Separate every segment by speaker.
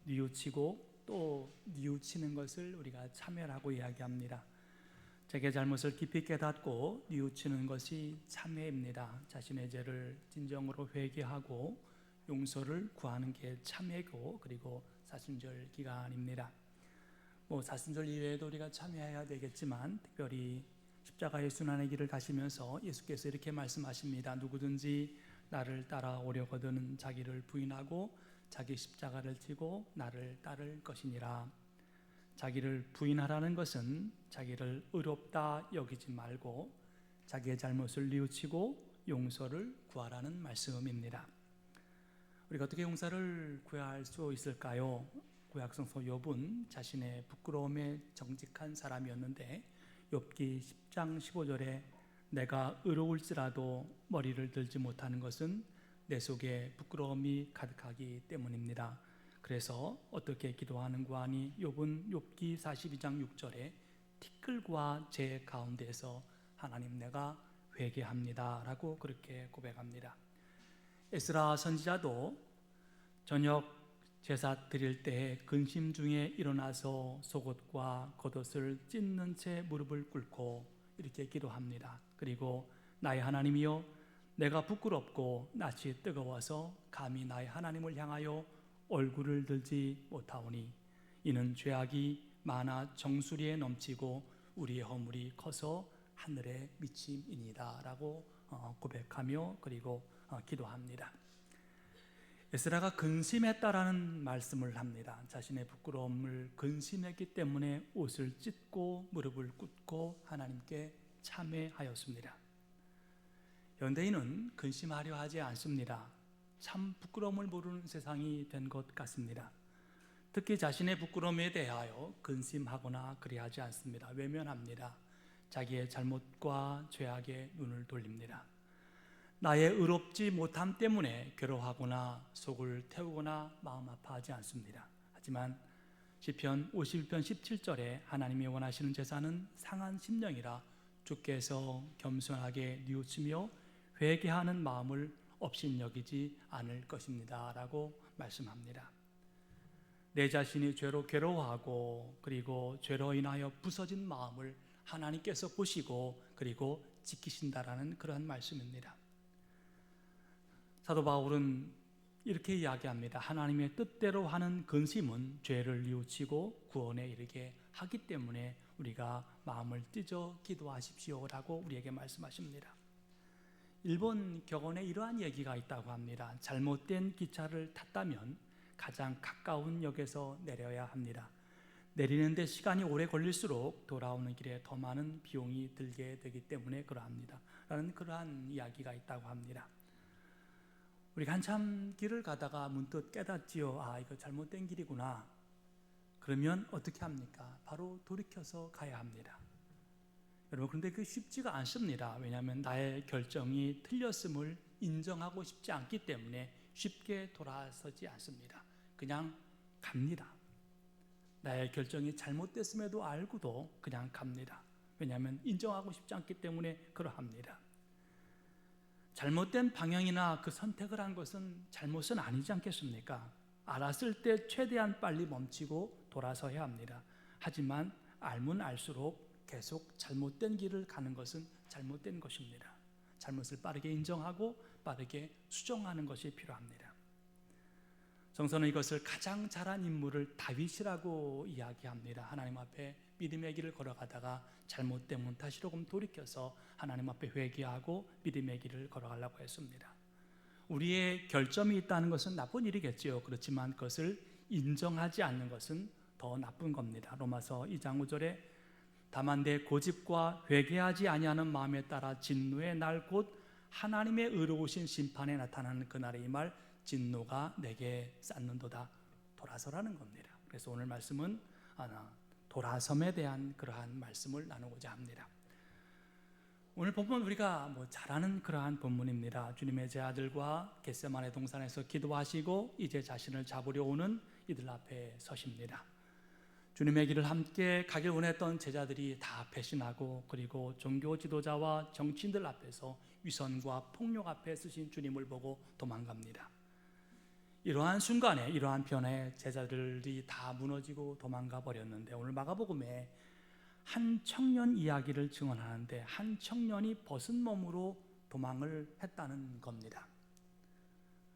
Speaker 1: 뉘우치고 또 뉘우치는 것을 우리가 참회라고 이야기합니다. 자기의 잘못을 깊이 깨닫고 뉘우치는 것이 참회입니다. 자신의 죄를 진정으로 회개하고 용서를 구하는 게 참회고, 그리고 사순절 기간입니다. 사순절 이외에도 우리가 참회해야 되겠지만, 특별히 십자가의 순환의 길을 가시면서 예수께서 이렇게 말씀하십니다. 누구든지 나를 따라오려거든 자기를 부인하고 자기 십자가를 지고 나를 따를 것이니라. 자기를 부인하라는 것은 자기를 의롭다 여기지 말고 자기의 잘못을 뉘우치고 용서를 구하라는 말씀입니다. 우리가 어떻게 용서를 구할 수 있을까요? 구약성서 욥은 자신의 부끄러움에 정직한 사람이었는데, 욥기 10장 15절에 내가 의로울지라도 머리를 들지 못하는 것은 내 속에 부끄러움이 가득하기 때문입니다. 그래서 어떻게 기도하는가 하니 욥은 욥기 42장 6절에 티끌과 제 가운데서 하나님 내가 회개합니다 라고 그렇게 고백합니다. 에스라 선지자도 저녁 제사 드릴 때 근심 중에 일어나서 속옷과 겉옷을 찢는 채 무릎을 꿇고 이렇게 기도합니다. 그리고 나의 하나님이여, 내가 부끄럽고 낯이 뜨거워서 감히 나의 하나님을 향하여 얼굴을 들지 못하오니 이는 죄악이 많아 정수리에 넘치고 우리의 허물이 커서 하늘에 미침이니이다 라고 고백하며 그리고 기도합니다. 에스라가 근심했다라는 말씀을 합니다. 자신의 부끄러움을 근심했기 때문에 옷을 찢고 무릎을 꿇고 하나님께 참회하였습니다. 현대인은 근심하려 하지 않습니다. 참 부끄러움을 모르는 세상이 된 것 같습니다. 특히 자신의 부끄러움에 대하여 근심하거나 그리하지 않습니다. 외면합니다. 자기의 잘못과 죄악에 눈을 돌립니다. 나의 의롭지 못함 때문에 괴로워하거나 속을 태우거나 마음 아파하지 않습니다. 하지만 시편 51편 17절에 하나님이 원하시는 제사는 상한 심령이라 주께서 겸손하게 뉘우치며 회개하는 마음을 업신여기지 않을 것입니다 라고 말씀합니다. 내 자신이 죄로 괴로워하고 그리고 죄로 인하여 부서진 마음을 하나님께서 보시고 그리고 지키신다라는 그런 말씀입니다. 사도 바울은 이렇게 이야기합니다. 하나님의 뜻대로 하는 근심은 죄를 뉘우치고 구원에 이르게 하기 때문에 우리가 마음을 찢어 기도하십시오라고 우리에게 말씀하십니다. 일본 격언에 이러한 얘기가 있다고 합니다. 잘못된 기차를 탔다면 가장 가까운 역에서 내려야 합니다. 내리는데 시간이 오래 걸릴수록 돌아오는 길에 더 많은 비용이 들게 되기 때문에 그러합니다 라는 그러한 이야기가 있다고 합니다. 우리가 한참 길을 가다가 문득 깨닫지요. 이거 잘못된 길이구나. 그러면 어떻게 합니까? 바로 돌이켜서 가야 합니다. 여러분, 그런데 그게 쉽지가 않습니다. 왜냐하면 나의 결정이 틀렸음을 인정하고 싶지 않기 때문에 쉽게 돌아서지 않습니다. 그냥 갑니다. 나의 결정이 잘못됐음에도 알고도 그냥 갑니다. 왜냐하면 인정하고 싶지 않기 때문에 그러합니다. 잘못된 방향이나 그 선택을 한 것은 잘못은 아니지 않겠습니까? 알았을 때 최대한 빨리 멈추고 돌아서야 합니다. 하지만 알면 알수록 계속 잘못된 길을 가는 것은 잘못된 것입니다. 잘못을 빠르게 인정하고 빠르게 수정하는 것이 필요합니다. 성서는 이것을 가장 잘한 인물을 다윗이라고 이야기합니다. 하나님 앞에 믿음의 길을 걸어가다가 잘못된 다시금 돌이켜서 하나님 앞에 회개하고 믿음의 길을 걸어가려고 했습니다. 우리의 결점이 있다는 것은 나쁜 일이겠지요. 그렇지만 그것을 인정하지 않는 것은 더 나쁜 겁니다. 로마서 2장 5절에 다만 내 고집과 회개하지 아니하는 마음에 따라 진노의 날 곧 하나님의 의로우신 심판에 나타나는 그날의 이 말 진노가 내게 쌓는도다. 돌아서라는 겁니다. 그래서 오늘 말씀은 돌아섬에 대한 그러한 말씀을 나누고자 합니다. 오늘 본문 우리가 잘 아는 그러한 본문입니다. 주님의 제 아들과 겟세마네 동산에서 기도하시고 이제 자신을 잡으려 오는 이들 앞에 서십니다. 주님의 길을 함께 가길 원했던 제자들이 다 배신하고 그리고 종교 지도자와 정치인들 앞에서 위선과 폭력 앞에 서신 주님을 보고 도망갑니다. 이러한 순간에 이러한 변화에 제자들이 다 무너지고 도망가 버렸는데, 오늘 마가복음에 한 청년 이야기를 증언하는데 한 청년이 벗은 몸으로 도망을 했다는 겁니다.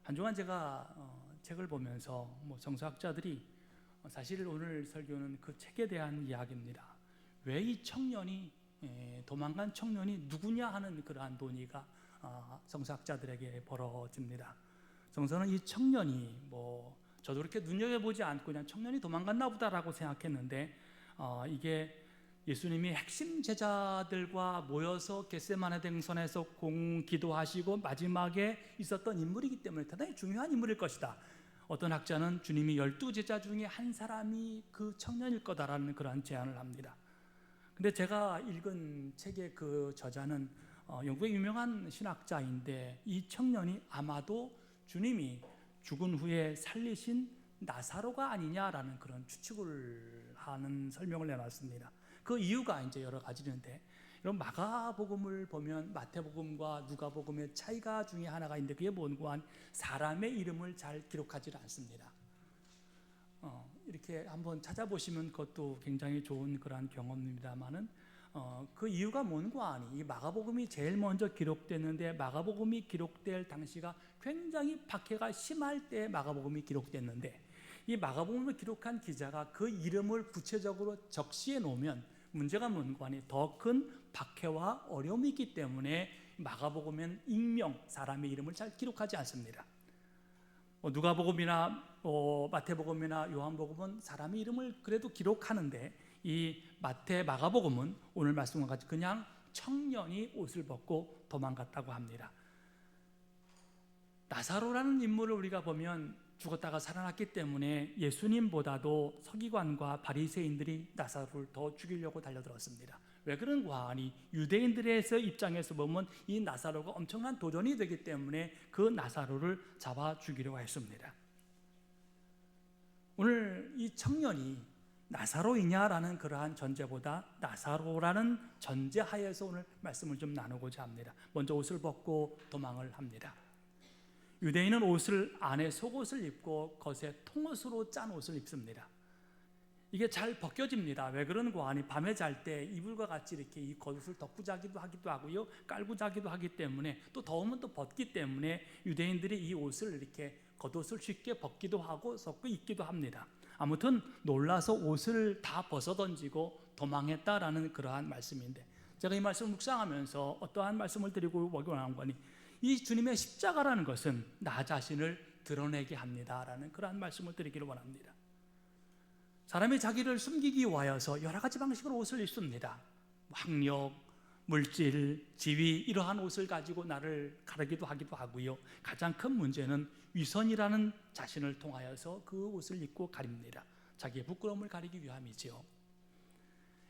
Speaker 1: 한 주간 제가 책을 보면서 성서학자들이 사실 오늘 설교는 그 책에 대한 이야기입니다. 왜 이 청년이 도망간 청년이 누구냐 하는 그러한 논의가 성서학자들에게 벌어집니다. 성서는 이 청년이 저도 그렇게 눈여겨보지 않고 그냥 청년이 도망갔나 보다라고 생각했는데, 이게 예수님이 핵심 제자들과 모여서 겟세마네 등산에서 기도하시고 마지막에 있었던 인물이기 때문에 대단히 중요한 인물일 것이다. 어떤 학자는 주님이 12제자 중에 한 사람이 그 청년일 거다라는 그런 제안을 합니다. 근데 제가 읽은 책의 그 저자는 영국의 유명한 신학자인데, 이 청년이 아마도 주님이 죽은 후에 살리신 나사로가 아니냐라는 그런 추측을 하는 설명을 내놨습니다. 그 이유가 이제 여러 가지인데, 이런 마가복음을 보면 마태복음과 누가복음의 차이가 중에 하나가 있는데, 그게 뭔고 한 사람의 이름을 잘 기록하지 않습니다. 이렇게 한번 찾아보시면 그것도 굉장히 좋은 그런 경험입니다만은, 그 이유가 뭔고 하니 이 마가복음이 제일 먼저 기록됐는데, 마가복음이 기록될 당시가 굉장히 박해가 심할 때 마가복음이 기록됐는데, 이 마가복음을 기록한 기자가 그 이름을 구체적으로 적시해 놓으면 문제가 뭔고 하니 더 큰 박해와 어려움이 있기 때문에 마가복음엔 익명, 사람의 이름을 잘 기록하지 않습니다. 누가복음이나 마태복음이나 요한복음은 사람의 이름을 그래도 기록하는데, 이 마가복음은 오늘 말씀과 같이 그냥 청년이 옷을 벗고 도망갔다고 합니다. 나사로라는 인물을 우리가 보면 죽었다가 살아났기 때문에 예수님보다도 서기관과 바리새인들이 나사로를 더 죽이려고 달려들었습니다. 왜 그런가 하니 유대인들의 입장에서 보면 이 나사로가 엄청난 도전이 되기 때문에 그 나사로를 잡아 죽이려고 했습니다. 오늘 이 청년이 나사로이냐라는 그러한 전제보다 나사로라는 전제하에서 오늘 말씀을 좀 나누고자 합니다. 먼저 옷을 벗고 도망을 합니다. 유대인은 옷을 안에 속옷을 입고 겉에 통옷으로 짠 옷을 입습니다. 이게 잘 벗겨집니다. 왜 그런가 하니 밤에 잘 때 이불과 같이 이렇게 이 겉옷을 덮고 자기도 하기도 하고요, 깔고 자기도 하기 때문에, 또 더우면 또 벗기 때문에 유대인들이 이 옷을 이렇게 겉옷을 쉽게 벗기도 하고 섞고 입기도 합니다. 아무튼 놀라서 옷을 다 벗어던지고 도망했다라는 그러한 말씀인데, 제가 이 말씀을 묵상하면서 어떠한 말씀을 드리고 보기 원하는 거니, 이 주님의 십자가라는 것은 나 자신을 드러내게 합니다라는 그러한 말씀을 드리기를 원합니다. 사람이 자기를 숨기기 위하여서 여러 가지 방식으로 옷을 입습니다. 학력, 물질, 지위, 이러한 옷을 가지고 나를 가르기도 하기도 하고요, 가장 큰 문제는 위선이라는 자신을 통하여서 그 옷을 입고 가립니다. 자기의 부끄러움을 가리기 위함이죠.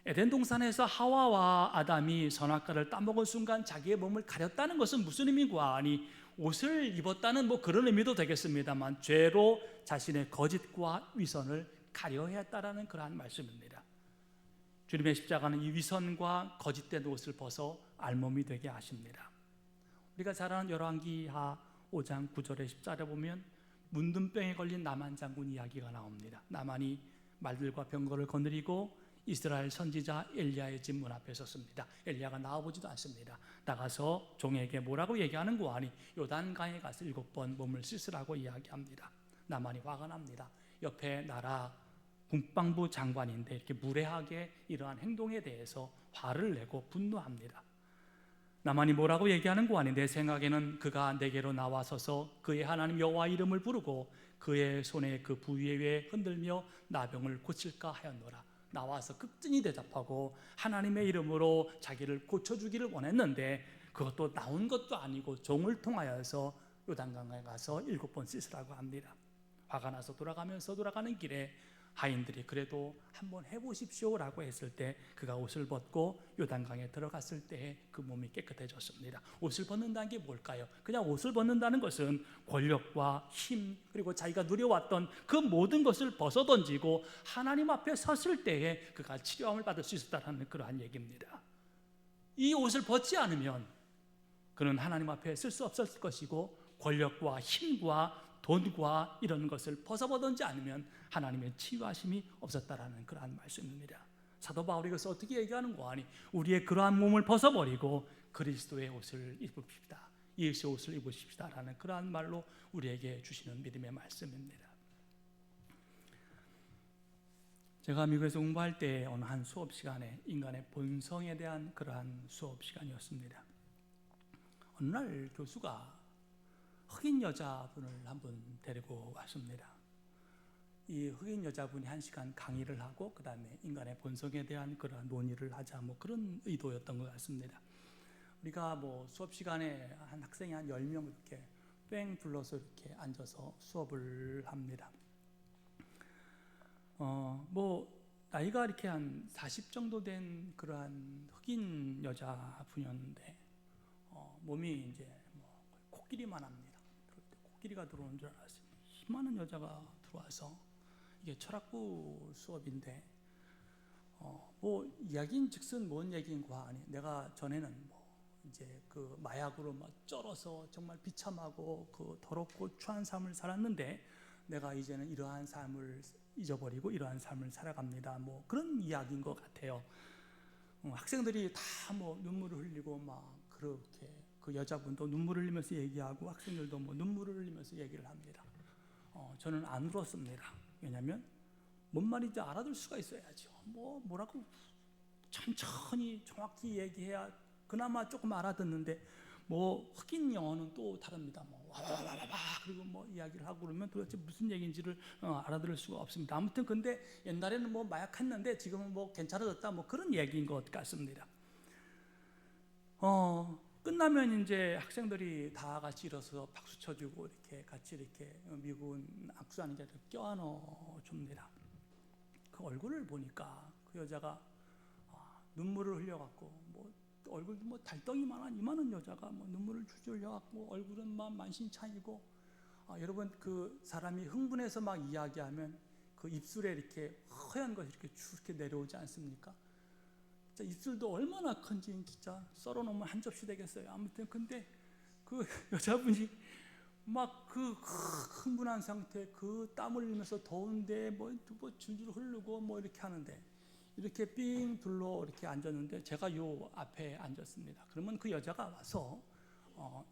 Speaker 1: 에덴 동산에서 하와와 아담이 선악과를 따먹은 순간 자기의 몸을 가렸다는 것은 무슨 의미고 하니, 옷을 입었다는 그런 의미도 되겠습니다만, 죄로 자신의 거짓과 위선을 가려야 했다라는 그러한 말씀입니다. 주님의 십자가는 이 위선과 거짓된 옷을 벗어 알몸이 되게 하십니다. 우리가 잘 아는 열왕기하 5장 9절에 10절에 보면 문둥병에 걸린 나만 장군 이야기가 나옵니다. 나만이 말들과 병거를 거느리고 이스라엘 선지자 엘리야의 집 문 앞에 섰습니다. 엘리야가 나와보지도 않습니다. 나가서 종에게 뭐라고 얘기하는 거 아니, 요단강에 가서 7번 몸을 씻으라고 이야기합니다. 나만이 화가 납니다. 옆에 나라 국방부 장관인데 이렇게 무례하게 이러한 행동에 대해서 화를 내고 분노합니다. 나만이 뭐라고 얘기하는 거 아니, 내 생각에는 그가 내게로 나와서서 그의 하나님 여호와 이름을 부르고 그의 손에 그 부위에 흔들며 나병을 고칠까 하였노라. 나와서 극진히 대답하고 하나님의 이름으로 자기를 고쳐주기를 원했는데, 그것도 나온 것도 아니고 종을 통하여서 요단강에 가서 7번 씻으라고 합니다. 화가 나서 돌아가는 길에 하인들이 그래도 한번 해보십시오라고 했을 때 그가 옷을 벗고 요단강에 들어갔을 때 그 몸이 깨끗해졌습니다. 옷을 벗는다는 게 뭘까요? 그냥 옷을 벗는다는 것은 권력과 힘, 그리고 자기가 누려왔던 그 모든 것을 벗어던지고 하나님 앞에 섰을 때에 그가 치료함을 받을 수 있었다는 그러한 얘기입니다. 이 옷을 벗지 않으면 그는 하나님 앞에 쓸 수 없었을 것이고, 권력과 힘과 돈과 이런 것을 벗어보든지 않으면 하나님의 치유하심이 없었다라는 그러한 말씀입니다. 사도 바울이 그래서 어떻게 얘기하는 거 아니? 우리의 그러한 몸을 벗어버리고 그리스도의 옷을 입읍시다. 예수의 옷을 입으십시다라는 그러한 말로 우리에게 주시는 믿음의 말씀입니다. 제가 미국에서 공부할 때 어느 한 수업 시간에 인간의 본성에 대한 그러한 수업 시간이었습니다. 어느 날 교수가 흑인 여자분을 한분 데리고 왔습니다. 이 흑인 여자분이 1시간 강의를 하고 그 다음에 인간의 본성에 대한 그런 논의를 하자 뭐 그런 의도였던 것 같습니다. 우리가 뭐 수업 시간에 한 학생이 한 10명 이렇게 뺑 둘러서 이렇게 앉아서 수업을 합니다. 뭐 나이가 이렇게 한 40 정도 된 그러한 흑인 여자분이었는데 몸이 이제 뭐 코끼리만 합니다. 코끼리가 들어오는 줄 알았어요. 힘많은 여자가 들어와서 이게 철학부 수업인데 뭐 이야기인즉슨 뭔 얘기인가 하니 내가 전에는 뭐 이제 그 마약으로 막 쩔어서 정말 비참하고 그 더럽고 추한 삶을 살았는데 내가 이제는 이러한 삶을 잊어버리고 이러한 삶을 살아갑니다. 뭐 그런 이야기인 것 같아요. 학생들이 다 뭐 눈물을 흘리고 막 그렇게 그 여자분도 눈물을 흘리면서 얘기하고 학생들도 뭐 눈물을 흘리면서 얘기를 합니다. 저는 안 울었습니다. 왜냐하면 뭔 말인지 알아들 수가 있어야죠. 뭐라고 천천히 정확히 얘기해야 그나마 조금 알아듣는데 뭐 흑인 영어는 또 다릅니다. 뭐 와와와와 그리고 뭐 이야기를 하고 그러면 도대체 무슨 얘기인지를 알아들을 수가 없습니다. 아무튼 근데 옛날에는 뭐 마약했는데 지금은 뭐 괜찮아졌다 뭐 그런 얘기인 것 같습니다. 끝나면 이제 학생들이 다 같이 일어서 박수 쳐주고 이렇게 같이 이렇게 미군 악수하는 게 껴안아 줍니다. 그 얼굴을 보니까 그 여자가 눈물을 흘려갖고 뭐 얼굴도 뭐 달덩이만한 이만한 여자가 뭐 눈물을 줄줄 흘려갖고 얼굴은 막 만신창이고 여러분 그 사람이 흥분해서 막 이야기하면 그 입술에 이렇게 허연 것이 이렇게 쭉 이렇게 내려오지 않습니까? 입술도 얼마나 큰지 진짜 썰어놓으면 한 접시 되겠어요. 아무튼 근데 그 여자분이 막 그 흥분한 상태, 그 땀을 흘리면서 더운데 뭐 줄줄 흐르고 뭐 이렇게 하는데 이렇게 삥 둘러 이렇게 앉았는데 제가 요 앞에 앉았습니다. 그러면 그 여자가 와서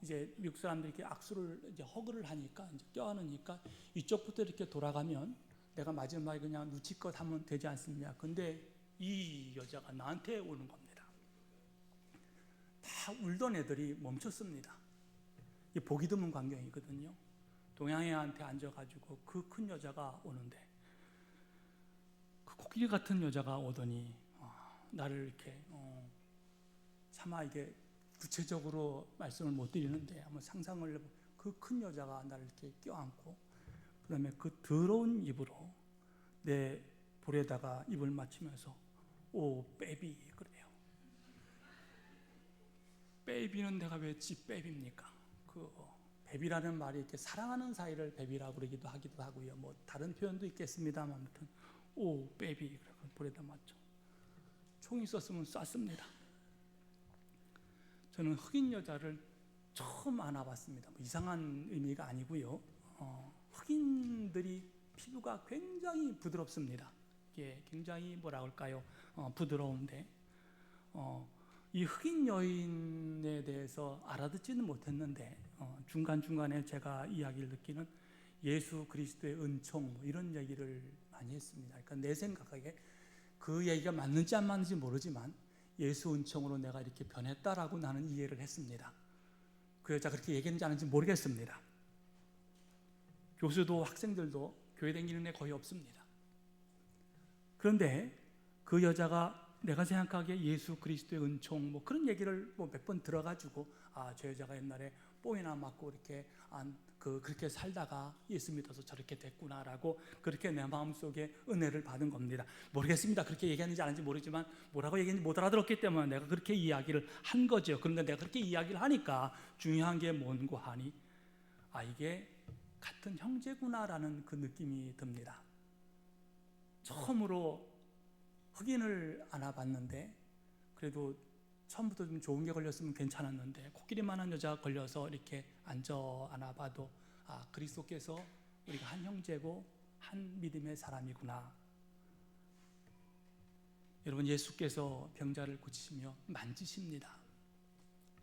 Speaker 1: 이제 미국 사람들이 이렇게 악수를 이제 허그를 하니까 이제 껴안으니까 이쪽부터 이렇게 돌아가면 내가 마지막에 그냥 눈치껏 하면 되지 않습니까? 근데 이 여자가 나한테 오는 겁니다. 다 울던 애들이 멈췄습니다. 이게 보기 드문 광경이거든요. 동양애한테 앉아가지고 그 큰 여자가 오는데 그 코끼리 같은 여자가 오더니 나를 이렇게 차마 이게 구체적으로 말씀을 못 드리는데 한번 상상을 해보면 그 큰 여자가 나를 이렇게 껴안고 그다음에 그 더러운 입으로 내 볼에다가 입을 맞추면서 오 베이비 그래요. 베이비는 내가 왜 지 베이비입니까? 그 베비라는 말이 이렇게 사랑하는 사이를 베비라고 그러기도 하기도 하고요. 뭐 다른 표현도 있겠습니다만 아무튼 오 베이비 그래서 볼에다 맞죠. 총이 있었으면 쐈습니다. 저는 흑인 여자를 처음 안아봤습니다. 뭐 이상한 의미가 아니고요. 흑인들이 피부가 굉장히 부드럽습니다. 이게 굉장히 뭐라 할까요? 부드러운데 이 흑인 여인에 대해서 알아듣지는 못했는데 중간중간에 제가 이야기를 듣기는 예수 그리스도의 은총 뭐 이런 얘기를 많이 했습니다. 그러니까 내 생각에 그 얘기가 맞는지 안 맞는지 모르지만 예수 은총으로 내가 이렇게 변했다라고 나는 이해를 했습니다. 그 여자가 그렇게 얘기했는지 안 했는지 모르겠습니다. 교수도 학생들도 교회 다니는 애 거의 없습니다. 그런데 그 여자가 내가 생각하기에 예수 그리스도의 은총 뭐 그런 얘기를 뭐 몇 번 들어가지고 저 여자가 옛날에 뽕이나 맞고 이렇게 그렇게 살다가 예수 믿어서 저렇게 됐구나라고 그렇게 내 마음속에 은혜를 받은 겁니다. 모르겠습니다. 그렇게 얘기했는지 안 했는지 모르지만 뭐라고 얘기했는지 못 알아들었기 때문에 내가 그렇게 이야기를 한 거죠. 그런데 내가 그렇게 이야기를 하니까 중요한 게 뭔고 하니 이게 같은 형제구나라는 그 느낌이 듭니다. 처음으로 흑인을 안아봤는데 그래도 처음부터 좀 좋은 게 걸렸으면 괜찮았는데 코끼리만한 여자가 걸려서 이렇게 앉아 안아봐도 그리스도께서 우리가 한 형제고 한 믿음의 사람이구나. 여러분, 예수께서 병자를 고치시며 만지십니다.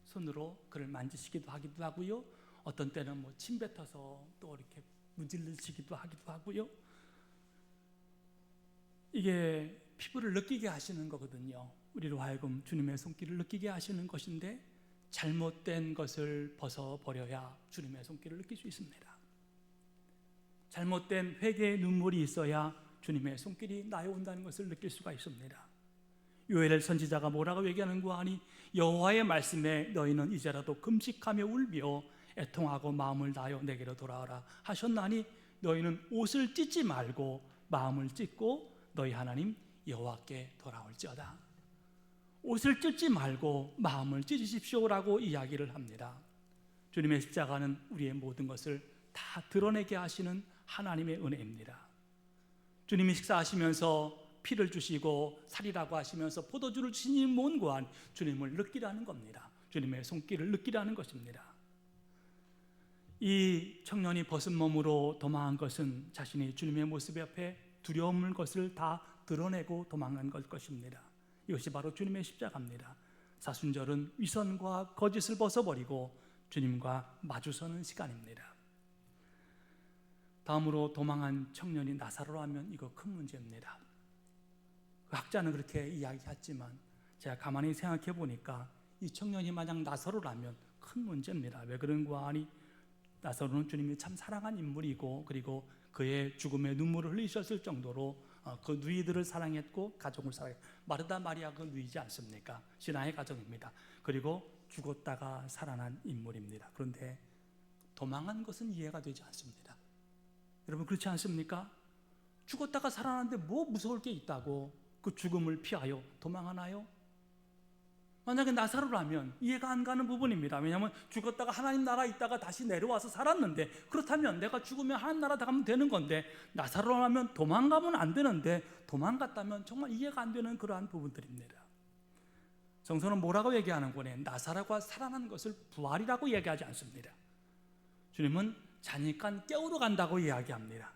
Speaker 1: 손으로 그를 만지시기도 하기도 하고요, 어떤 때는 침 뱉어서 또 이렇게 문질르시기도 하기도 하고요. 이게 피부를 느끼게 하시는 거거든요. 우리로 하여금 주님의 손길을 느끼게 하시는 것인데, 잘못된 것을 벗어버려야 주님의 손길을 느낄 수 있습니다. 잘못된 회개의 눈물이 있어야 주님의 손길이 나에 온다는 것을 느낄 수가 있습니다. 요엘 선지자가 뭐라고 얘기하는가 하니, 여호와의 말씀에 너희는 이제라도 금식하며 울며 애통하고 마음을 다하여 내게로 돌아오라 하셨나니, 너희는 옷을 찢지 말고 마음을 찢고 너희 하나님 여호와께 돌아올지어다. 옷을 찢지 말고 마음을 찢으십시오라고 이야기를 합니다. 주님의 십자가는 우리의 모든 것을 다 드러내게 하시는 하나님의 은혜입니다. 주님이 식사하시면서 피를 주시고 살이라고 하시면서 포도주를 주시니 뭔고한 주님을 느끼라는 겁니다. 주님의 손길을 느끼라는 것입니다. 이 청년이 벗은 몸으로 도망한 것은 자신이 주님의 모습 앞에 두려움을 것을 다 드러내고 도망한 것입니다. 이것이 바로 주님의 십자가입니다. 사순절은 위선과 거짓을 벗어버리고 주님과 마주서는 시간입니다. 다음으로 도망한 청년이 나사로라면 이거 큰 문제입니다. 학자는 그렇게 이야기했지만 제가 가만히 생각해 보니까 이 청년이 만약 나사로라면 큰 문제입니다. 왜 그런가 하니, 나사로는 주님이 참 사랑한 인물이고, 그리고 그의 죽음에 눈물을 흘리셨을 정도로 그 누이들을 사랑했고 가족을 사랑했고, 마르다 마리아 그 누이지 않습니까? 신앙의 가정입니다. 그리고 죽었다가 살아난 인물입니다. 그런데 도망한 것은 이해가 되지 않습니다. 여러분, 그렇지 않습니까? 죽었다가 살아났는데 뭐 무서울 게 있다고 그 죽음을 피하여 도망하나요? 만약에 나사로라면 이해가 안 가는 부분입니다. 왜냐하면 죽었다가 하나님 나라에 있다가 다시 내려와서 살았는데, 그렇다면 내가 죽으면 하나님 나라 가면 되는 건데, 나사로라면 도망가면 안 되는데 도망갔다면 정말 이해가 안 되는 그러한 부분들입니다. 성서는 뭐라고 얘기하는 거냐? 나사로가 살아난 것을 부활이라고 얘기하지 않습니다. 주님은 자니까 깨우러 간다고 이야기합니다.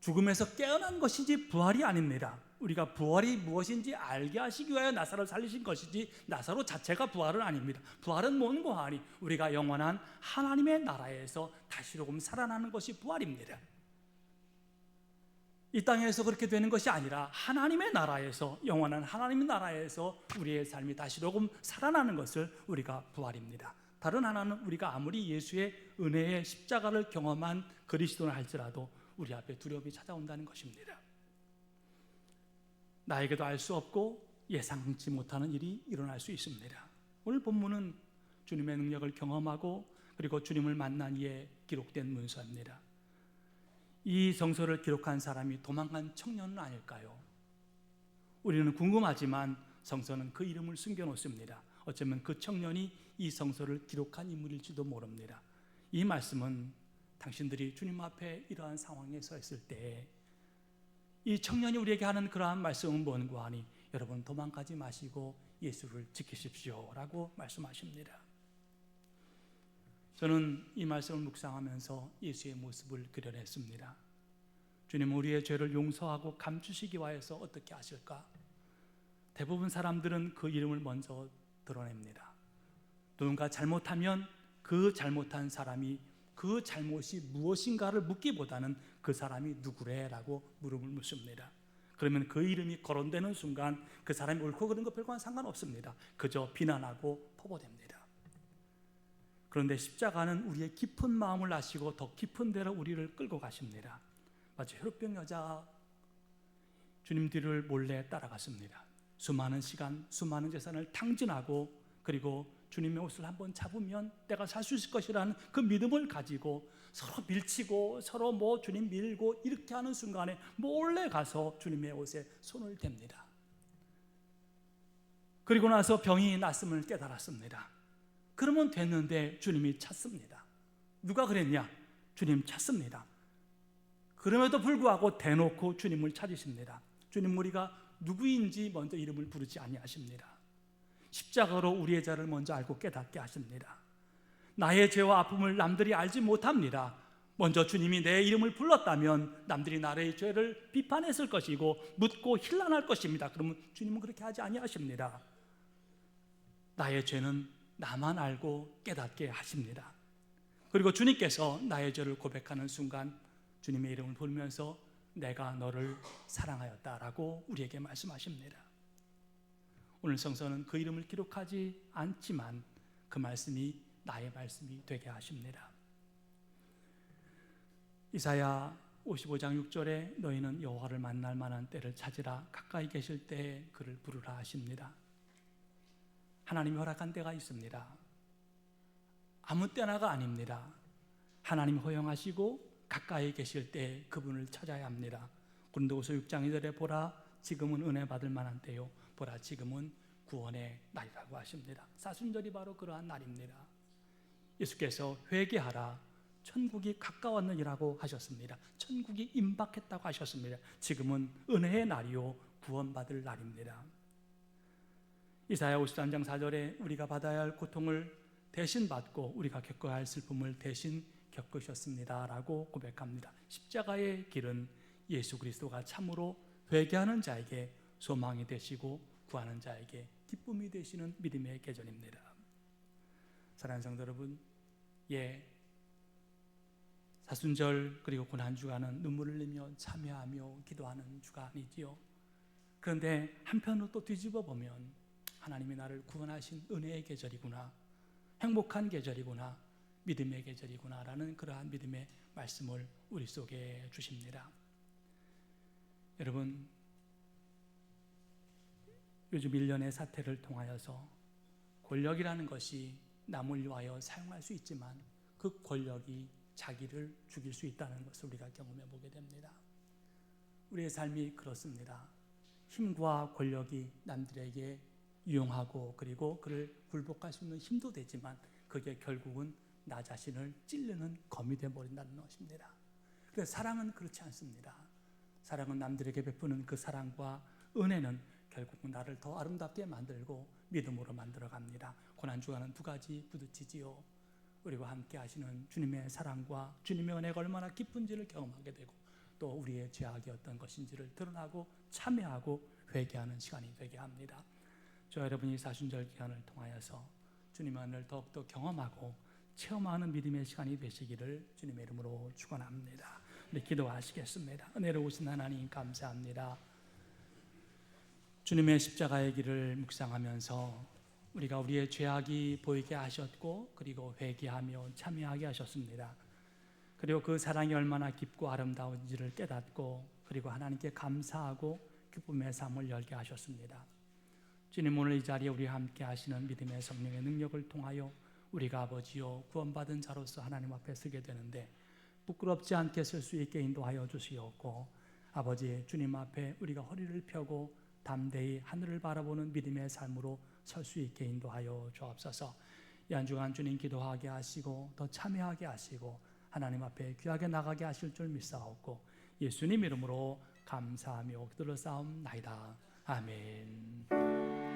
Speaker 1: 죽음에서 깨어난 것이지 부활이 아닙니다. 우리가 부활이 무엇인지 알게 하시기 위하여 나사로를 살리신 것이지, 나사로 자체가 부활은 아닙니다. 부활은 뭔가 하니, 우리가 영원한 하나님의 나라에서 다시 조금 살아나는 것이 부활입니다. 이 땅에서 그렇게 되는 것이 아니라 하나님의 나라에서, 영원한 하나님의 나라에서 우리의 삶이 다시 조금 살아나는 것을 우리가 부활입니다. 다른 하나는 우리가 아무리 예수의 은혜의 십자가를 경험한 그리스도를 할지라도 우리 앞에 두려움이 찾아온다는 것입니다. 나에게도 알 수 없고 예상치 못하는 일이 일어날 수 있습니다. 오늘 본문은 주님의 능력을 경험하고 그리고 주님을 만난 이에 기록된 문서입니다. 이 성서를 기록한 사람이 도망간 청년은 아닐까요? 우리는 궁금하지만 성서는 그 이름을 숨겨놓습니다. 어쩌면 그 청년이 이 성서를 기록한 인물일지도 모릅니다. 이 말씀은 당신들이 주님 앞에 이러한 상황에 서 있을 때 이 청년이 우리에게 하는 그러한 말씀은 뭔가 하니, 여러분 도망가지 마시고 예수를 지키십시오 라고 말씀하십니다. 저는 이 말씀을 묵상하면서 예수의 모습을 그려냈습니다. 주님, 우리의 죄를 용서하고 감추시기 위해서 어떻게 하실까? 대부분 사람들은 그 이름을 먼저 드러냅니다. 누군가 잘못하면 그 잘못한 사람이 그 잘못이 무엇인가를 묻기보다는 그 사람이 누구래라고 물음을 묻습니다. 그러면 그 이름이 거론되는 순간 그 사람이 옳고 그른 것 별과는 상관없습니다. 그저 비난하고 포고됩니다. 그런데 십자가는 우리의 깊은 마음을 아시고 더 깊은 데로 우리를 끌고 가십니다. 마치 혈병 여자가 주님 뒤를 몰래 따라갔습니다. 수많은 시간, 수많은 재산을 탕진하고, 그리고 주님의 옷을 한번 잡으면 내가 살 수 있을 것이라는 그 믿음을 가지고 서로 밀치고 서로 주님 밀고 이렇게 하는 순간에 몰래 가서 주님의 옷에 손을 댑니다. 그리고 나서 병이 났음을 깨달았습니다. 그러면 됐는데 주님이 찾습니다. 누가 그랬냐? 주님 찾습니다. 그럼에도 불구하고 대놓고 주님을 찾으십니다. 주님, 우리가 누구인지 먼저 이름을 부르지 아니하십니다. 십자가로 우리의 죄를 먼저 알고 깨닫게 하십니다. 나의 죄와 아픔을 남들이 알지 못합니다. 먼저 주님이 내 이름을 불렀다면 남들이 나의 죄를 비판했을 것이고 묻고 힐난할 것입니다. 그러면 주님은 그렇게 하지 아니하십니다. 나의 죄는 나만 알고 깨닫게 하십니다. 그리고 주님께서 나의 죄를 고백하는 순간 주님의 이름을 부르면서 내가 너를 사랑하였다라고 우리에게 말씀하십니다. 오늘 성서는 그 이름을 기록하지 않지만 그 말씀이 나의 말씀이 되게 하십니다. 이사야 55장 6절에 너희는 여호와를 만날 만한 때를 찾으라, 가까이 계실 때에 그를 부르라 하십니다. 하나님이 허락한 때가 있습니다. 아무 때나가 아닙니다. 하나님이 허용하시고 가까이 계실 때 그분을 찾아야 합니다. 고린도후서 6장 2절에 보라 지금은 은혜 받을 만한 때요, 보라 지금은 구원의 날이라고 하십니다. 사순절이 바로 그러한 날입니다. 예수께서 회개하라, 천국이 가까웠느니라고 하셨습니다. 천국이 임박했다고 하셨습니다. 지금은 은혜의 날이요, 구원받을 날입니다. 이사야 53장 4절에 우리가 받아야 할 고통을 대신 받고 우리가 겪어야 할 슬픔을 대신 겪으셨습니다 라고 고백합니다. 십자가의 길은 예수 그리스도가 참으로 회개하는 자에게 소망이 되시고 구하는 자에게 기쁨이 되시는 믿음의 계절입니다. 사랑하는 성도 여러분, 사순절 그리고 고난주간은 눈물을 흘리며 참여하며 기도하는 주간이지요. 그런데 한편으로 또 뒤집어 보면 하나님이 나를 구원하신 은혜의 계절이구나, 행복한 계절이구나, 믿음의 계절이구나 라는 그러한 믿음의 말씀을 우리 속에 주십니다. 여러분, 요즘 일련의 사태를 통하여서 권력이라는 것이 남을 위하여 사용할 수 있지만 그 권력이 자기를 죽일 수 있다는 것을 우리가 경험해 보게 됩니다. 우리의 삶이 그렇습니다. 힘과 권력이 남들에게 유용하고 그리고 그를 굴복할 수 있는 힘도 되지만 그게 결국은 나 자신을 찌르는 검이 되어버린다는 것입니다. 그래서 사랑은 그렇지 않습니다. 사랑은 남들에게 베푸는 그 사랑과 은혜는 결국은 나를 더 아름답게 만들고 믿음으로 만들어갑니다. 고난주간은 두 가지 부딪히지요. 우리와 함께 하시는 주님의 사랑과 주님의 은혜가 얼마나 깊은지를 경험하게 되고 또 우리의 죄악이 어떤 것인지를 드러나고 참회하고 회개하는 시간이 되게 합니다. 저 여러분이 사순절 기간을 통하여서 주님의 은혜를 더욱더 경험하고 체험하는 믿음의 시간이 되시기를 주님의 이름으로 축원합니다. 우리 기도하시겠습니다. 은혜로우신 하나님 감사합니다. 주님의 십자가의 길을 묵상하면서 우리가 우리의 죄악이 보이게 하셨고 그리고 회개하며 참여하게 하셨습니다. 그리고 그 사랑이 얼마나 깊고 아름다운지를 깨닫고 그리고 하나님께 감사하고 기쁨의 삶을 열게 하셨습니다. 주님, 오늘 이 자리에 우리와 함께 하시는 믿음의 성령의 능력을 통하여 우리가 아버지요 구원받은 자로서 하나님 앞에 서게 되는데 부끄럽지 않게 설 수 있게 인도하여 주시옵고 아버지 주님 앞에 우리가 허리를 펴고 담대히 하늘을 바라보는 믿음의 삶으로 설 수 있게 인도하여 주옵소서. 이 한 주간 주님 기도하게 하시고 더 참여하게 하시고 하나님 앞에 귀하게 나가게 하실 줄 믿사옵고 예수님 이름으로 감사하며 기도를 쌓옵나이다. 아멘.